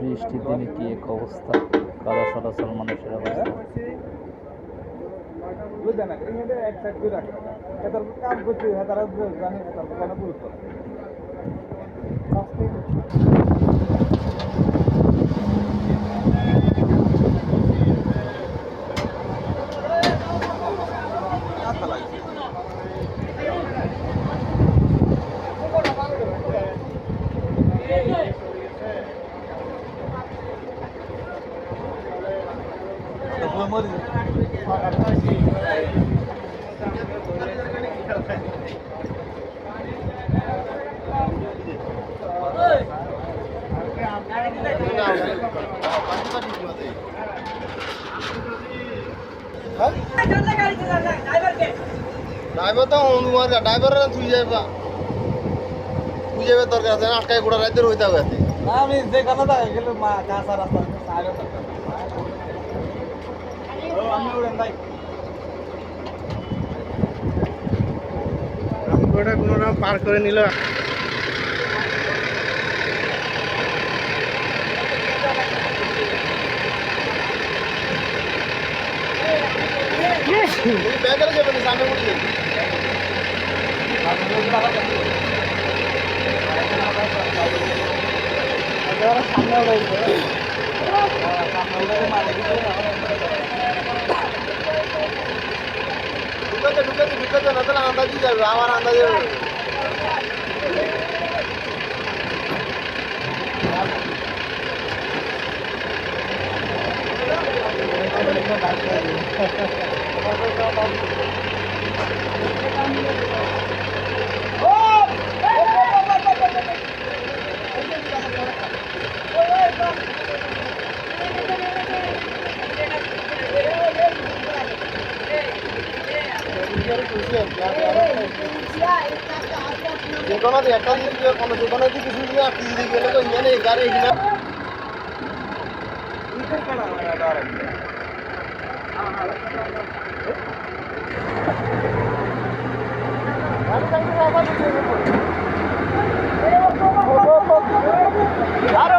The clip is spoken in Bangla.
বৃষ্টির দিনে কি এক অবস্থা, কাদা চলাচল মানুষের অবস্থা। কাম করছে তারা জানে তারা গুরুত্ব ড্রাইভার তো ড্রাইভার তুই যাইবা দরকার আছে না আটকায় গোটা রাইতে হইতে হবে না আমি যে কোনো জায়গায় গেলে মা কাঁচা রাস্তা আমি উড়েন ভাই ওটা কোনো পার করে নিল ব্যাগের যাবেন সামনে উঠে ঢুকাতে না তাহলে আন্দাজই যাবে আমার আন্দাজে যেকোনো একটা দিকে কোনো যেকোনো দিকে কিছু দিয়ে আপনি দিকে গেলে তো ইয়ে নেই গাড়ি এগুলো আরে